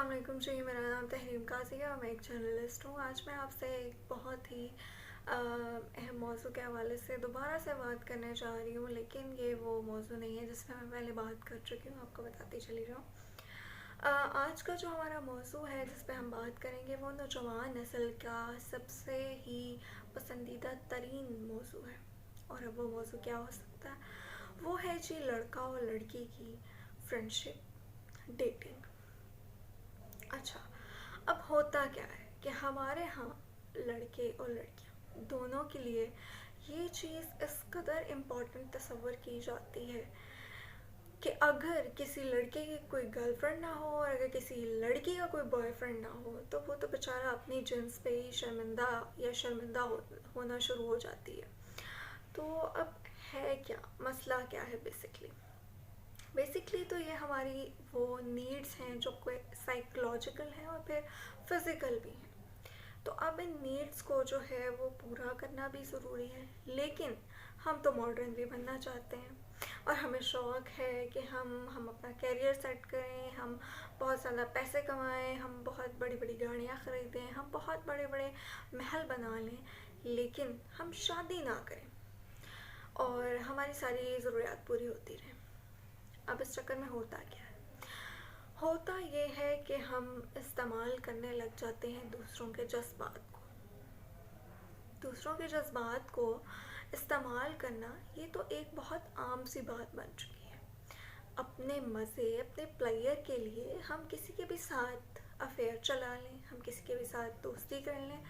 السلام علیکم جی، میرا نام تحریم قاضی ہے اور میں ایک جرنلسٹ ہوں۔ آج میں آپ سے ایک بہت ہی اہم موضوع کے حوالے سے دوبارہ سے بات کرنے جا رہی ہوں، لیکن یہ وہ موضوع نہیں ہے جس میں میں پہلے بات کر چکی ہوں، آپ کو بتاتی چلی جاؤں۔ آج کا جو ہمارا موضوع ہے جس پہ ہم بات کریں گے وہ نوجوان نسل کا سب سے ہی پسندیدہ ترین موضوع ہے، اور اب وہ موضوع کیا ہو سکتا ہے؟ وہ ہے جی لڑکا اور لڑکی کی فرینڈشپ، ڈیٹنگ۔ اچھا، اب ہوتا کیا ہے کہ ہمارے ہاں لڑکے اور لڑکیاں دونوں کے لیے یہ چیز اس قدر امپورٹنٹ تصور کی جاتی ہے کہ اگر کسی لڑکے کی کوئی گرل فرینڈ نہ ہو اور اگر کسی لڑکی کا کوئی بوائے فرینڈ نہ ہو تو وہ تو بیچارہ اپنی جنس پہ ہی شرمندہ ہونا شروع ہو جاتی ہے۔ تو اب ہے کیا مسئلہ، کیا ہے بیسکلی تو یہ ہماری وہ نیڈس ہیں جو کوئی سائیکولوجیکل ہیں اور پھر فزیکل بھی ہیں۔ تو اب ان نیڈس کو جو ہے وہ پورا کرنا بھی ضروری ہے، لیکن ہم تو ماڈرن بھی بننا چاہتے ہیں اور ہمیں شوق ہے کہ ہم اپنا کیریئر سیٹ کریں، ہم بہت زیادہ پیسے کمائیں، ہم بہت بڑی بڑی گاڑیاں خریدیں، ہم بہت بڑے بڑے محل بنا لیں، لیکن ہم شادی نہ کریں اور ہماری ساری ضروریات پوری ہوتی رہیں۔ اب اس چکر میں ہوتا کیا ہے؟ ہوتا یہ ہے کہ ہم استعمال کرنے لگ جاتے ہیں دوسروں کے جذبات کو استعمال کرنا یہ تو ایک بہت عام سی بات بن چکی ہے۔ اپنے مزے، اپنے پلیئر کے لیے ہم کسی کے بھی ساتھ افیئر چلا لیں، ہم کسی کے بھی ساتھ دوستی کر لیں،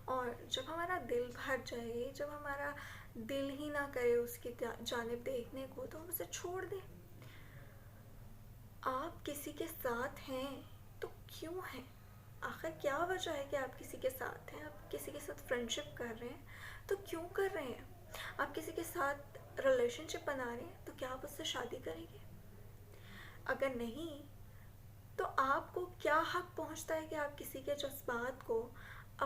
اور جب ہمارا دل بھر جائے، جب ہمارا دل ہی نہ کرے اس کی جانب دیکھنے کو، تو ہم اسے چھوڑ دیں۔ آپ کسی کے ساتھ ہیں تو کیوں ہیں؟ آخر کیا وجہ ہے کہ آپ کسی کے ساتھ ہیں؟ آپ کسی کے ساتھ فرینڈشپ کر رہے ہیں تو کیوں کر رہے ہیں؟ آپ کسی کے ساتھ ریلیشن شپ بنا رہے ہیں تو کیا آپ اس سے شادی کریں گے؟ اگر نہیں تو آپ کو کیا حق پہنچتا ہے کہ آپ کسی کے جذبات کو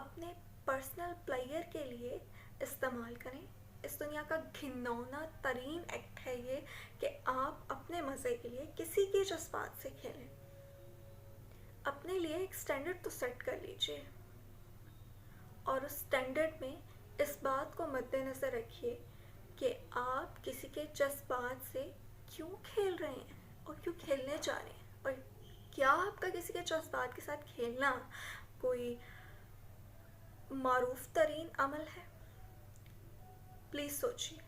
اپنے پرسنل پلیئر کے لیے استعمال کریں؟ اس دنیا کا گھناؤنا ترین ایکٹ ہے یہ کہ آپ اپنے مزے کے لیے کسی کے جذبات سے کھیلیں۔ اپنے لیے ایک سٹینڈرڈ تو سیٹ کر لیجئے، اور اس سٹینڈرڈ میں اس بات کو مد نظر رکھیے کہ آپ کسی کے جذبات سے کیوں کھیل رہے ہیں اور کیوں کھیلنے جا رہے ہیں، اور کیا آپ کا کسی کے جذبات کے ساتھ کھیلنا کوئی معروف ترین عمل ہے؟ پلیز سوچیے۔